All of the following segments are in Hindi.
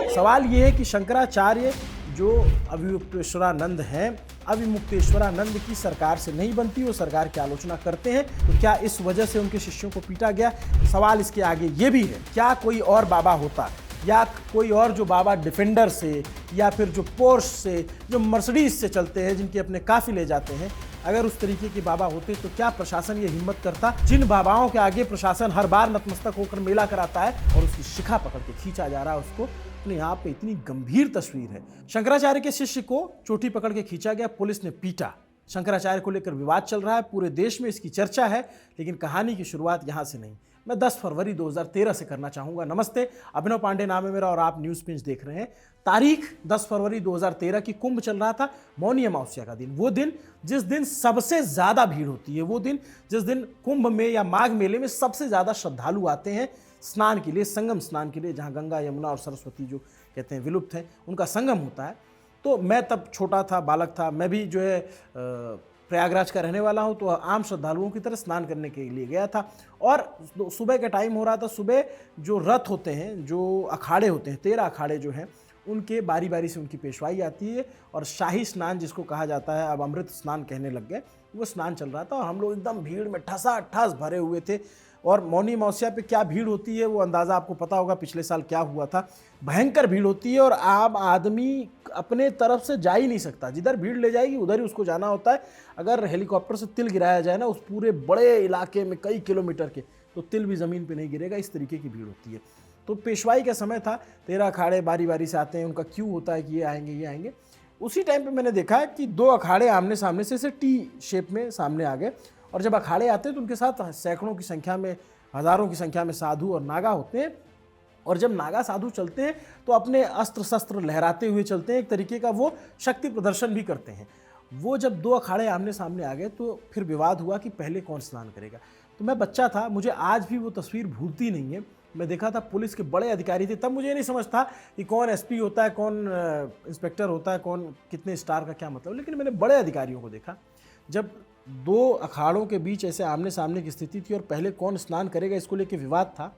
सवाल ये है कि शंकराचार्य जो अविमुक्तेश्वरानंद हैं, अविमुक्तेश्वरानंद की सरकार से नहीं बनती, वो सरकार की आलोचना करते हैं, तो क्या इस वजह से उनके शिष्यों को पीटा गया? सवाल इसके आगे ये भी है, क्या कोई और बाबा होता या कोई और जो बाबा डिफेंडर से या फिर जो पोर्श से, जो मर्सिडीज से चलते हैं, जिनके अपने काफिले जाते हैं, अगर उस तरीके के बाबा होते तो क्या प्रशासन ये हिम्मत करता? जिन बाबाओं के आगे प्रशासन हर बार नतमस्तक होकर मेला कराता है और उसकी शिखा पकड़ के खींचा जा रहा है उसको, अपने यहाँ पे इतनी गंभीर तस्वीर है। शंकराचार्य के शिष्य को चोटी पकड़ के खींचा गया, पुलिस ने पीटा। शंकराचार्य को लेकर विवाद चल रहा है, पूरे देश में इसकी चर्चा है, लेकिन कहानी की शुरुआत यहाँ से नहीं, मैं 10 फरवरी 2013 से करना चाहूंगा। नमस्ते, अभिनव पांडे नाम है मेरा और आप न्यूज पिंच देख रहे हैं। तारीख 10 फरवरी 2013 की, कुंभ चल रहा था, मौनी अमावस्या का दिन, वो दिन जिस दिन सबसे ज्यादा भीड़ होती है, वो दिन जिस दिन कुंभ में या माघ मेले में सबसे ज्यादा श्रद्धालु आते हैं स्नान के लिए, संगम स्नान के लिए, जहां गंगा यमुना और सरस्वती जो कहते हैं विलुप्त हैं, उनका संगम होता है। तो मैं तब छोटा था, बालक था, मैं भी जो है प्रयागराज का रहने वाला हूं, तो आम श्रद्धालुओं की तरह स्नान करने के लिए गया था। और सुबह का टाइम हो रहा था, सुबह जो रथ होते हैं, जो अखाड़े होते हैं, 13 अखाड़े जो हैं, उनके बारी बारी से उनकी पेशवाई आती है और शाही स्नान जिसको कहा जाता है, अब अमृत स्नान कहने लग गए, वो स्नान चल रहा था और हम लोग एकदम भीड़ में ठसाठस भरे हुए थे। और मौनी अमावस्या पे क्या भीड़ होती है वो अंदाज़ा आपको पता होगा, पिछले साल क्या हुआ था, भयंकर भीड़ होती है और आम आदमी अपने तरफ से जा ही नहीं सकता, जिधर भीड़ ले जाएगी उधर ही उसको जाना होता है। अगर हेलीकॉप्टर से तिल गिराया जाए ना उस पूरे बड़े इलाके में कई किलोमीटर के, तो तिल भी ज़मीन पे नहीं गिरेगा, इस तरीके की भीड़ होती है। तो पेशवाई का समय था, 13 अखाड़े बारी बारी से आते हैं, उनका क्यू होता है कि ये आएंगे ये आएंगे। उसी टाइम पे मैंने देखा कि 2 अखाड़े आमने सामने से टी शेप में सामने आ गए, और जब अखाड़े आते हैं तो उनके साथ सैकड़ों की संख्या में, हजारों की संख्या में साधु और नागा होते हैं। और जब नागा साधु चलते हैं तो अपने अस्त्र शस्त्र लहराते हुए चलते हैं, एक तरीके का वो शक्ति प्रदर्शन भी करते हैं। वो जब 2 अखाड़े आमने सामने आ गए तो फिर विवाद हुआ कि पहले कौन स्नान करेगा। तो मैं बच्चा था, मुझे आज भी वो तस्वीर भूलती नहीं है। मैं देखा था पुलिस के बड़े अधिकारी थे, तब मुझे नहीं समझ था कि कौन एसपी होता है, कौन इंस्पेक्टर होता है, कौन कितने स्टार का क्या मतलब, लेकिन मैंने बड़े अधिकारियों को देखा। जब 2 अखाड़ों के बीच ऐसे आमने सामने की स्थिति थी और पहले कौन स्नान करेगा इसको लेकर विवाद था,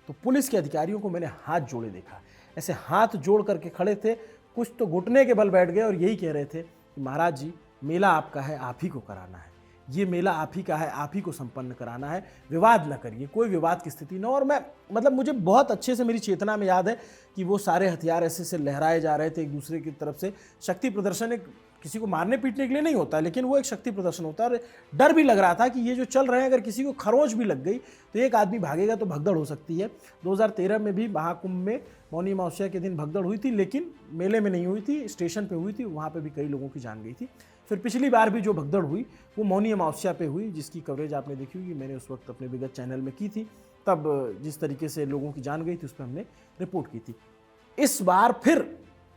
तो पुलिस के अधिकारियों को मैंने हाथ जोड़े देखा, ऐसे हाथ जोड़ करके खड़े थे, कुछ तो घुटने के बल बैठ गए और यही कह रहे थे कि महाराज जी, मेला आपका है, आप ही को कराना है, ये मेला आप ही का है, आप ही को संपन्न कराना है, विवाद न करिए, कोई विवाद की स्थिति न। और मैं मतलब मुझे बहुत अच्छे से मेरी चेतना में याद है कि वो सारे हथियार ऐसे से लहराए जा रहे थे एक दूसरे की तरफ से। शक्ति प्रदर्शन एक किसी को मारने पीटने के लिए नहीं होता है, लेकिन वो एक शक्ति प्रदर्शन होता है। और डर भी लग रहा था कि ये जो चल रहे हैं, अगर किसी को खरोंच भी लग गई तो एक आदमी भागेगा तो भगदड़ हो सकती है। 2013 में भी महाकुंभ में मौनी अमावस्या के दिन भगदड़ हुई थी, लेकिन मेले में नहीं हुई थी, स्टेशन पे हुई थी, वहाँ पे भी कई लोगों की जान गई थी। फिर पिछली बार भी जो भगदड़ हुई वो मौनी अमावस्या पे हुई, जिसकी कवरेज आपने देखी होगी, मैंने उस वक्त अपने विगत चैनल में की थी। तब जिस तरीके से लोगों की जान गई थी उस पर हमने रिपोर्ट की थी। इस बार फिर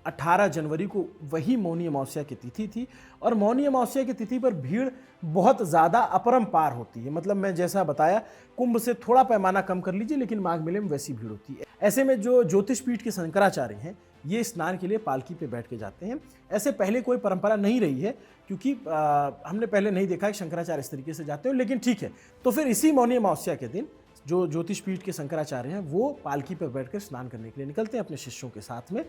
18 जनवरी को वही मौनी अमावस्या की तिथि थी और मौनी अमावस्या की तिथि पर भीड़ बहुत ज़्यादा अपरंपार होती है। मतलब मैं जैसा बताया, कुंभ से थोड़ा पैमाना कम कर लीजिए, लेकिन माघ मेले में वैसी भीड़ होती है। ऐसे में जो ज्योतिष पीठ के शंकराचार्य हैं, ये स्नान के लिए पालकी पे बैठ के जाते हैं। ऐसे पहले कोई परंपरा नहीं रही है, क्योंकि हमने पहले नहीं देखा कि शंकराचार्य इस तरीके से जाते हो, लेकिन ठीक है। तो फिर इसी मौनी अमावस्या के दिन जो ज्योतिष पीठ के शंकराचार्य हैं, वो पालकी पर बैठकर स्नान करने के लिए निकलते हैं अपने शिष्यों के साथ में।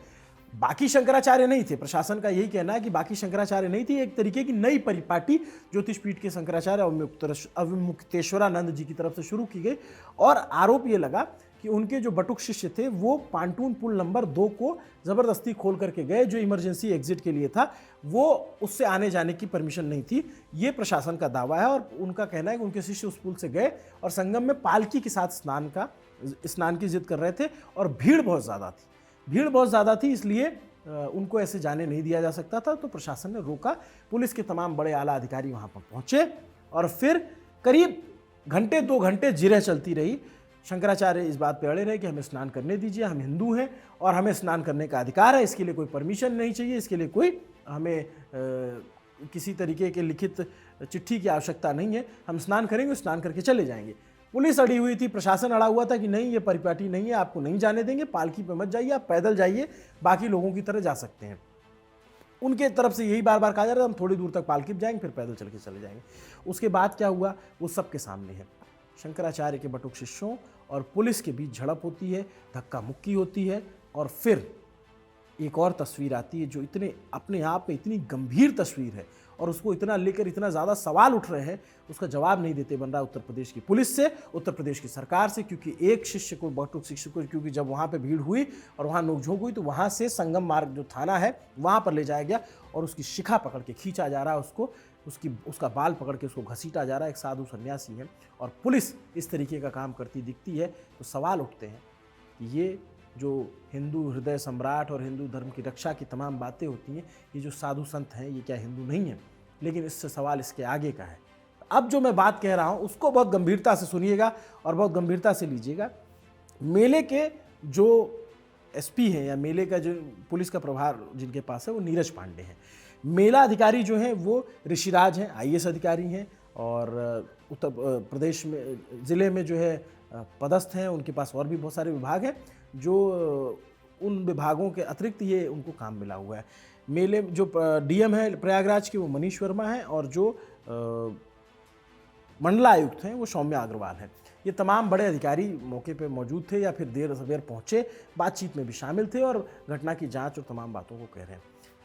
बाकी शंकराचार्य नहीं थे, प्रशासन का यही कहना है कि बाकी शंकराचार्य नहीं थी, एक तरीके की नई परिपाटी ज्योतिष पीठ के शंकराचार्य अविमुक्तेश्वरानंद जी की तरफ से शुरू की गई। और आरोप ये लगा कि उनके जो बटुक शिष्य थे वो पांटून पुल नंबर 2 को जबरदस्ती खोल करके गए, जो इमरजेंसी एग्जिट के लिए था, वो उससे आने जाने की परमिशन नहीं थी, ये प्रशासन का दावा है। और उनका कहना है कि उनके शिष्य उस पुल से गए और संगम में पालकी के साथ स्नान की जिद कर रहे थे और भीड़ बहुत ज़्यादा थी, इसलिए उनको ऐसे जाने नहीं दिया जा सकता था। तो प्रशासन ने रोका, पुलिस के तमाम बड़े आला अधिकारी वहाँ पर पहुँचे और फिर करीब घंटे 2 घंटे जिरह चलती रही। शंकराचार्य इस बात पे अड़े रहे कि हमें स्नान करने दीजिए, हम हिंदू हैं और हमें स्नान करने का अधिकार है, इसके लिए कोई परमिशन नहीं चाहिए, इसके लिए कोई हमें किसी तरीके के लिखित चिट्ठी की आवश्यकता नहीं है, हम स्नान करेंगे, स्नान करके चले जाएंगे। पुलिस अड़ी हुई थी, प्रशासन अड़ा हुआ था कि नहीं, ये परिपाटी नहीं है, आपको नहीं जाने देंगे, पालकी पे मत जाइए, आप पैदल जाइए, बाकी लोगों की तरह जा सकते हैं। उनके तरफ से यही बार बार कहा जा रहा है, हम थोड़ी दूर तक पालकी पे जाएंगे, फिर पैदल चल के चले जाएंगे। उसके बाद क्या हुआ वो सबके सामने है। शंकराचार्य के बटुक शिष्यों और पुलिस के बीच झड़प होती है, धक्का मुक्की होती है और फिर एक और तस्वीर आती है जो इतने अपने आप में इतनी गंभीर तस्वीर है और उसको इतना लेकर इतना ज़्यादा सवाल उठ रहे हैं, उसका जवाब नहीं देते बन रहा उत्तर प्रदेश की पुलिस से, उत्तर प्रदेश की सरकार से। क्योंकि एक शिष्य को, बटुक शिष्य को, क्योंकि जब वहाँ पे भीड़ हुई और वहाँ नोकझोंक हुई तो वहाँ से संगम मार्ग जो थाना है वहाँ पर ले जाया गया और उसकी शिखा पकड़ के खींचा जा रहा है, उसका बाल पकड़ के उसको घसीटा जा रहा है। एक साधु सन्यासी है और पुलिस इस तरीके का काम करती दिखती है तो सवाल उठते हैं कि ये जो हिंदू हृदय सम्राट और हिंदू धर्म की रक्षा की तमाम बातें होती हैं, ये जो साधु संत हैं ये क्या हिंदू नहीं है? लेकिन इससे सवाल इसके आगे का है। अब जो मैं बात कह रहा हूँ उसको बहुत गंभीरता से सुनिएगा और बहुत गंभीरता से लीजिएगा। मेले के जो एसपी हैं या मेले का जो पुलिस का प्रभार जिनके पास है वो नीरज पांडे हैं। मेला अधिकारी जो हैं वो ऋषिराज हैं, आईएएस अधिकारी हैं और उत्तर प्रदेश में ज़िले में जो है पदस्थ हैं। उनके पास और भी बहुत सारे विभाग हैं जो उन विभागों के अतिरिक्त ये उनको काम मिला हुआ है। मेले जो डीएम है प्रयागराज के वो मनीष वर्मा हैं और जो मंडलायुक्त हैं वो सौम्या अग्रवाल हैं। ये तमाम बड़े अधिकारी मौके पे मौजूद थे या फिर देर सवेर पहुंचे, बातचीत में भी शामिल थे और घटना की जांच और तमाम बातों को कह रहे हैं।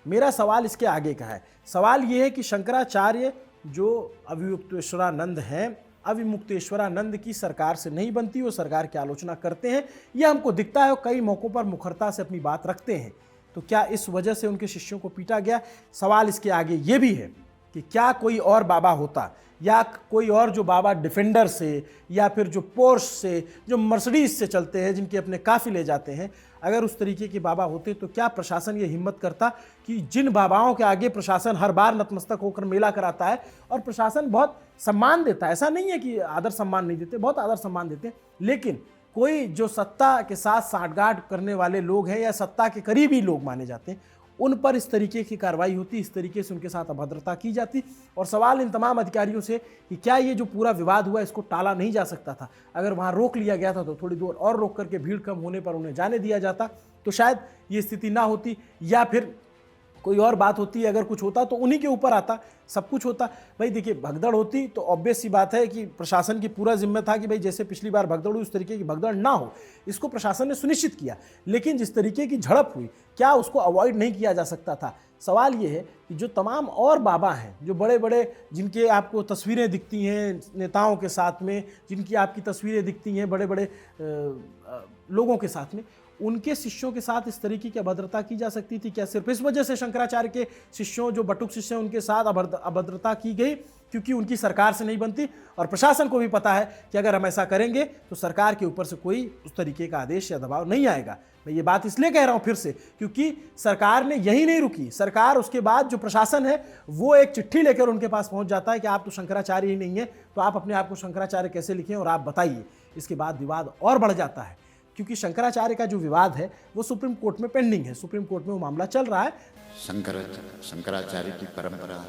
मेरा सवाल इसके आगे का है। सवाल ये है कि शंकराचार्य जो अविमुक्तेश्वरानंद हैं, अविमुक्तेश्वरानंद की सरकार से नहीं बनती, वो सरकार की आलोचना करते हैं, यह हमको दिखता है और कई मौक़ों पर मुखरता से अपनी बात रखते हैं। तो क्या इस वजह से उनके शिष्यों को पीटा गया? सवाल इसके आगे ये भी है कि क्या कोई और बाबा होता या कोई और जो बाबा डिफेंडर से या फिर जो पोर्श से, जो मर्सिडीज से चलते हैं, जिनके अपने काफिले जाते हैं, अगर उस तरीके के बाबा होते तो क्या प्रशासन ये हिम्मत करता कि जिन बाबाओं के आगे प्रशासन हर बार नतमस्तक होकर मेला कराता है और प्रशासन बहुत सम्मान देता है, ऐसा नहीं है कि आदर सम्मान नहीं देते, बहुत आदर सम्मान देते हैं, लेकिन कोई जो सत्ता के साथ साठगांठ करने वाले लोग हैं या सत्ता के करीबी लोग माने जाते हैं, उन पर इस तरीके की कार्रवाई होती, इस तरीके से उनके साथ अभद्रता की जाती। और सवाल इन तमाम अधिकारियों से कि क्या ये जो पूरा विवाद हुआ इसको टाला नहीं जा सकता था? अगर वहाँ रोक लिया गया था तो थोड़ी दूर और रोक करके भीड़ कम होने पर उन्हें जाने दिया जाता तो शायद ये स्थिति ना होती, या फिर कोई और बात होती। अगर कुछ होता तो उन्हीं के ऊपर आता, सब कुछ होता। भाई देखिए, भगदड़ होती तो ऑब्वियस सी बात है कि प्रशासन की पूरा जिम्मा था कि भाई जैसे पिछली बार भगदड़ हुई उस तरीके की भगदड़ ना हो, इसको प्रशासन ने सुनिश्चित किया। लेकिन जिस तरीके की झड़प हुई, क्या उसको अवॉइड नहीं किया जा सकता था? सवाल ये है कि जो तमाम और बाबा हैं, जो बड़े बड़े जिनके आपको तस्वीरें दिखती हैं नेताओं के साथ में, जिनकी आपकी तस्वीरें दिखती हैं बड़े बड़े लोगों के साथ में, उनके शिष्यों के साथ इस तरीके की अभद्रता की जा सकती थी? क्या सिर्फ इस वजह से शंकराचार्य के शिष्यों, जो बटुक शिष्य हैं, उनके साथ अभद्रता की गई क्योंकि उनकी सरकार से नहीं बनती? और प्रशासन को भी पता है कि अगर हम ऐसा करेंगे तो सरकार के ऊपर से कोई उस तरीके का आदेश या दबाव नहीं आएगा। मैं ये बात इसलिए कह रहा हूँ फिर से क्योंकि सरकार ने यही नहीं रुकी। सरकार उसके बाद जो प्रशासन है वो एक चिट्ठी लेकर उनके पास पहुंच जाता है कि आप तो शंकराचार्य ही नहीं है, तो आप अपने आप को शंकराचार्य कैसे लिखें और आप बताइए। इसके बाद विवाद और बढ़ जाता है क्योंकि शंकराचार्य का जो विवाद है वो सुप्रीम कोर्ट में पेंडिंग है, सुप्रीम कोर्ट में वो मामला चल रहा है। शंकराचार्य की परंपरा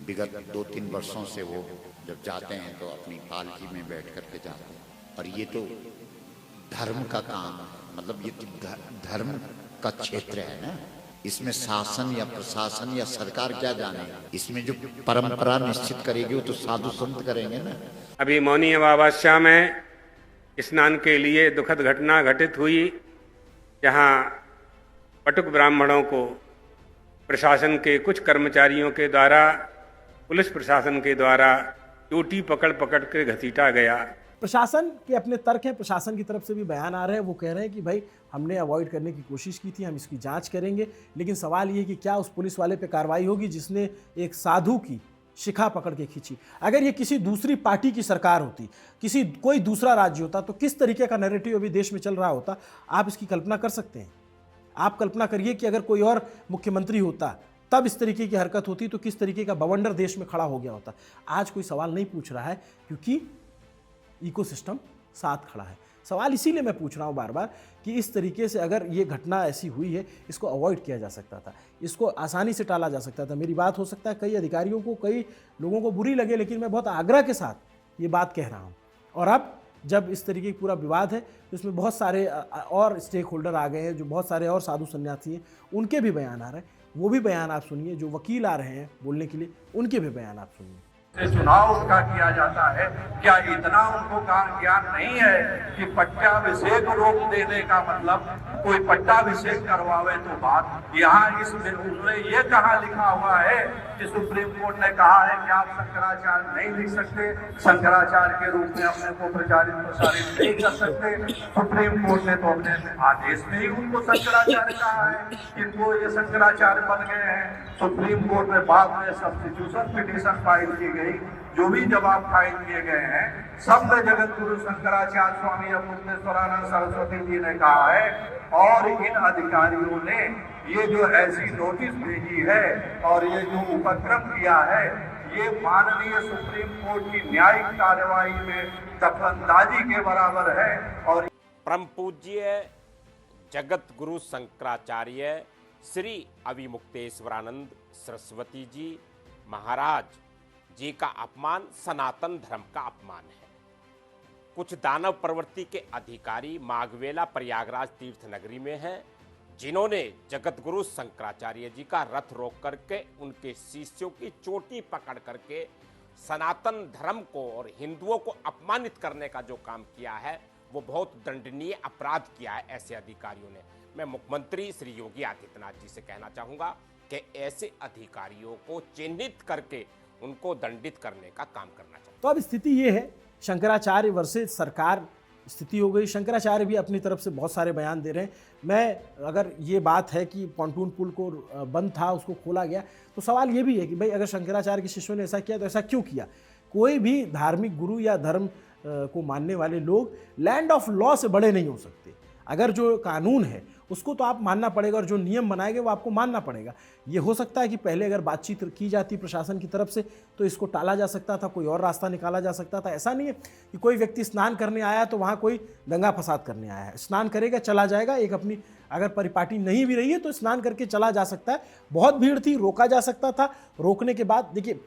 विगत 2-3 वर्षों से वो जब जाते हैं तो अपनी पालकी में बैठ करके जाते हैं, और ये तो धर्म का काम है, मतलब ये तो धर्म का क्षेत्र है ना, इसमें शासन या प्रशासन या सरकार क्या जाने, इसमें जो परंपरा निश्चित करेगी वो तो साधु संत करेंगे ना। अभी मौनी अमावस्या में स्नान के लिए दुखद घटना घटित हुई, जहां पटुक ब्राह्मणों को प्रशासन के कुछ कर्मचारियों के द्वारा, पुलिस प्रशासन के द्वारा चोटी पकड़ पकड़ के घसीटा गया। प्रशासन के अपने तर्क हैं, प्रशासन की तरफ से भी बयान आ रहे हैं, वो कह रहे हैं कि भाई हमने अवॉइड करने की कोशिश की थी, हम इसकी जांच करेंगे। लेकिन सवाल ये है कि क्या उस पुलिस वाले पे कार्रवाई होगी जिसने एक साधु की शिखा पकड़ के खींची? अगर ये किसी दूसरी पार्टी की सरकार होती, कोई दूसरा राज्य होता, तो किस तरीके का नैरेटिव अभी देश में चल रहा होता? आप इसकी कल्पना कर सकते हैं? आप कल्पना करिए कि अगर कोई और मुख्यमंत्री होता तब इस तरीके की हरकत होती तो किस तरीके का बवंडर देश में खड़ा हो गया होता। आज कोई सवाल नहीं पूछ रहा है क्योंकि इकोसिस्टम साथ खड़ा है। सवाल इसीलिए मैं पूछ रहा हूँ बार बार कि इस तरीके से अगर ये घटना ऐसी हुई है, इसको अवॉइड किया जा सकता था, इसको आसानी से टाला जा सकता था। मेरी बात हो सकता है कई अधिकारियों को, कई लोगों को बुरी लगे, लेकिन मैं बहुत आग्रह के साथ ये बात कह रहा हूँ। और अब जब इस तरीके की पूरा विवाद है तो इसमें बहुत सारे और स्टेक होल्डर आ गए हैं, जो बहुत सारे और साधु सन्यासी हैं, उनके भी बयान आ रहे हैं। वो भी बयान आप सुनिए, जो वकील आ रहे हैं बोलने के लिए, उनके भी बयान आप सुनिए। से चुनाव उनका किया जाता है, क्या इतना उनको ज्ञान नहीं है कि पट्टाभिषेक रोक देने का मतलब कोई पट्टाभिषेक करवावे तो बात। यहाँ इसमें उसने ये कहा लिखा हुआ है कि सुप्रीम कोर्ट ने कहा है कि आप शंकराचार्य नहीं लिख सकते, शंकराचार्य के रूप में अपने को प्रसारित नहीं कर सकते। सुप्रीम कोर्ट ने तो अपने आदेश में ही उनको शंकराचार्य कहा है, इनको ये शंकराचार्य बन गए हैं। सुप्रीम कोर्ट में बाद में सब्स्टिट्यूशन पिटीशन फाइल की गई, जो भी जवाब फाइल किए गए हैं सब में जगत गुरु शंकराचार्य स्वामी अमृतेश्वरानंद सरस्वती जी ने कहा है। और इन अधिकारियों ने ये जो ऐसी नोटिस भेजी है और ये जो उपक्रम किया है, ये माननीय सुप्रीम कोर्ट की न्यायिक कार्यवाही में दखलंदाजी के बराबर है। और परम पूज्य जगत गुरु शंकराचार्य श्री अविमुक्तेश्वरानंद सरस्वती जी महाराज जी का अपमान सनातन धर्म का अपमान है। कुछ दानव प्रवृत्ति के अधिकारी माघवेला प्रयागराज तीर्थ नगरी में हैं, जिन्होंने जगत गुरु शंकराचार्य जी का रथ रोक करके उनके शिष्यों की चोटी पकड़ करके सनातन धर्म को और हिंदुओं को अपमानित करने का जो काम किया है, वो बहुत दंडनीय अपराध किया है ऐसे अधिकारियों ने। मैं मुख्यमंत्री श्री योगी आदित्यनाथ जी से कहना चाहूँगा कि ऐसे अधिकारियों को चिन्हित करके उनको दंडित करने का काम करना चाहिए। तो अब स्थिति ये है, शंकराचार्य वर्सेस सरकार स्थिति हो गई। शंकराचार्य भी अपनी तरफ से बहुत सारे बयान दे रहे हैं। मैं अगर ये बात है कि पॉन्टून पुल को बंद था, उसको खोला गया, तो सवाल ये भी है कि भाई अगर शंकराचार्य के शिष्यों ने ऐसा किया तो ऐसा क्यों किया। कोई भी धार्मिक गुरु या धर्म को मानने वाले लोग लैंड ऑफ लॉ से बड़े नहीं हो सकते। अगर जो कानून है उसको तो आप मानना पड़ेगा और जो नियम बनाए गए वो आपको मानना पड़ेगा। ये हो सकता है कि पहले अगर बातचीत की जाती प्रशासन की तरफ से तो इसको टाला जा सकता था, कोई और रास्ता निकाला जा सकता था। ऐसा नहीं है कि कोई व्यक्ति स्नान करने आया तो वहाँ कोई दंगा फसाद करने आया है, स्नान करेगा चला जाएगा। एक अपनी अगर परिपाटी नहीं भी रही है तो स्नान करके चला जा सकता है। बहुत भीड़ थी, रोका जा सकता था। रोकने के बाद देखिए,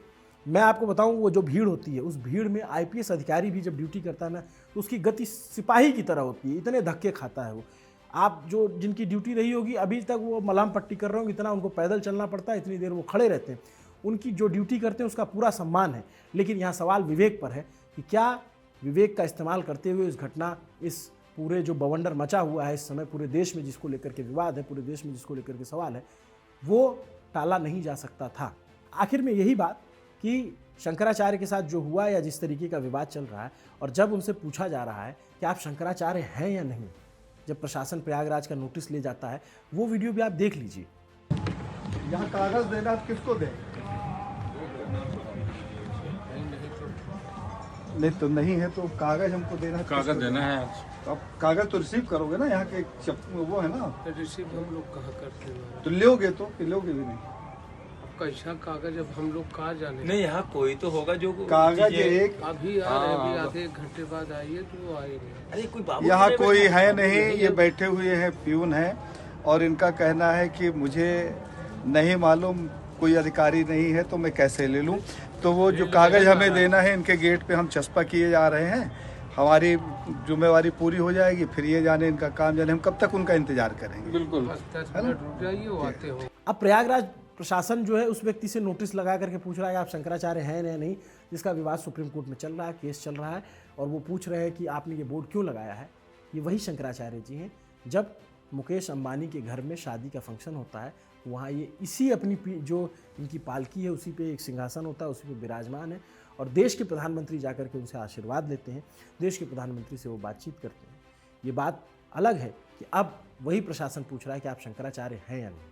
मैं आपको बताऊं, वो जो भीड़ होती है उस भीड़ में आईपीएस अधिकारी भी जब ड्यूटी करता है ना तो उसकी गति सिपाही की तरह होती है, इतने धक्के खाता है वो। आप जो जिनकी ड्यूटी रही होगी अभी तक वो मलाम पट्टी कर रहे होंगे, इतना उनको पैदल चलना पड़ता है, इतनी देर वो खड़े रहते हैं। उनकी जो ड्यूटी करते हैं उसका पूरा सम्मान है। लेकिन यहाँ सवाल विवेक पर है कि क्या विवेक का इस्तेमाल करते हुए इस घटना, इस पूरे जो बवंडर मचा हुआ है इस समय पूरे देश में, जिसको लेकर के विवाद है, पूरे देश में जिसको लेकर के सवाल है, वो टाला नहीं जा सकता था। आखिर में यही बात कि शंकराचार्य के साथ जो हुआ या जिस तरीके का विवाद चल रहा है, और जब उनसे पूछा जा रहा है कि आप शंकराचार्य हैं या नहीं, जब प्रशासन प्रयागराज का नोटिस ले जाता है, वो वीडियो भी आप देख लीजिए। यहाँ कागज देना किसको दें? नहीं तो नहीं है तो कागज हमको देना, कागज देना है। तो आप कागज तो रिसीव करोगे ना, यहाँ के वो है ना। रिसीव हम लोग कहाँ करते हैं? तो लोगे तो कि लोगे भी नहीं? कैसा कागज अब हम लोग कहाँ जाने? नहीं, यहाँ कोई तो होगा जो कागज एक अभी आ रहे, अभी आधे एक घंटे बाद आइए तो वो आएंगे। अरे कोई बाबू यहाँ कोई है नहीं, ये बैठे हुए हैं, प्यून है, और इनका कहना है कि मुझे नहीं मालूम, कोई अधिकारी नहीं है तो मैं कैसे ले लूँ। तो वो जो कागज हमें देना है इनके गेट पे हम चस्पा किए जा रहे हैं, हमारी जिम्मेवारी पूरी हो जाएगी, फिर ये जाने इनका काम जाने, हम कब तक उनका इंतजार करेंगे। बिल्कुल 10 मिनट रुक जाइए, वो आते हो। अब प्रयागराज प्रशासन जो है उस व्यक्ति से नोटिस लगा करके पूछ रहा है आप शंकराचार्य हैं या नहीं, जिसका विवाद सुप्रीम कोर्ट में चल रहा है, केस चल रहा है, और वो पूछ रहे हैं कि आपने ये बोर्ड क्यों लगाया है। ये वही शंकराचार्य जी हैं। जब मुकेश अंबानी के घर में शादी का फंक्शन होता है तो वहाँ ये इसी अपनी जो इनकी पालकी है उसी पे एक सिंहासन होता है, उसी पे विराजमान है, और देश के प्रधानमंत्री जाकर के उनसे आशीर्वाद लेते हैं, देश के प्रधानमंत्री से वो बातचीत करते हैं। ये बात अलग है कि अब वही प्रशासन पूछ रहा है कि आप शंकराचार्य हैं या नहीं।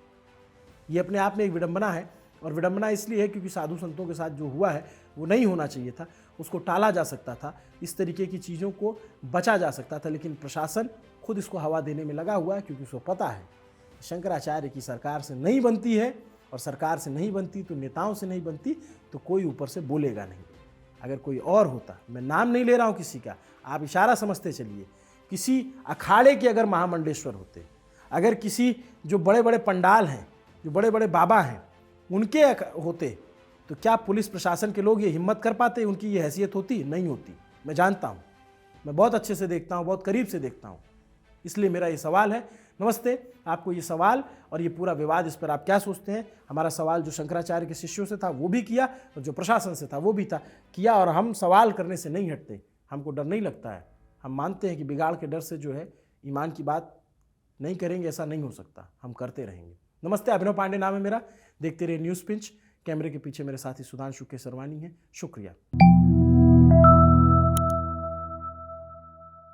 ये अपने आप में एक विडंबना है, और विडंबना इसलिए है क्योंकि साधु संतों के साथ जो हुआ है वो नहीं होना चाहिए था, उसको टाला जा सकता था, इस तरीके की चीज़ों को बचा जा सकता था। लेकिन प्रशासन खुद इसको हवा देने में लगा हुआ है, क्योंकि उसको पता है शंकराचार्य की सरकार से नहीं बनती है, और सरकार से नहीं बनती तो नेताओं से नहीं बनती, तो कोई ऊपर से बोलेगा नहीं। अगर कोई और होता, मैं नाम नहीं ले रहा हूँ किसी का, आप इशारा समझते चलिए, किसी अखाड़े के अगर महामंडलेश्वर होते, अगर किसी जो बड़े बड़े पंडाल हैं, जो बड़े बड़े बाबा हैं, उनके होते, तो क्या पुलिस प्रशासन के लोग ये हिम्मत कर पाते? उनकी ये हैसियत होती? नहीं होती। मैं जानता हूँ, मैं बहुत अच्छे से देखता हूँ, बहुत करीब से देखता हूँ। इसलिए मेरा ये सवाल है। नमस्ते, आपको ये सवाल और ये पूरा विवाद, इस पर आप क्या सोचते हैं? हमारा सवाल जो शंकराचार्य के शिष्यों से था वो भी किया, और जो प्रशासन से था वो भी किया, और हम सवाल करने से नहीं हटते। हमको डर नहीं लगता है। हम मानते हैं कि बिगाड़ के डर से जो है ईमान की बात नहीं करेंगे, ऐसा नहीं हो सकता, हम करते रहेंगे। नमस्ते, अभिनव पांडे नाम है मेरा। देखते रहिए न्यूज़ पिंच। कैमरे के पीछे मेरे साथी सुधांशु केसरवानी हैं। शुक्रिया।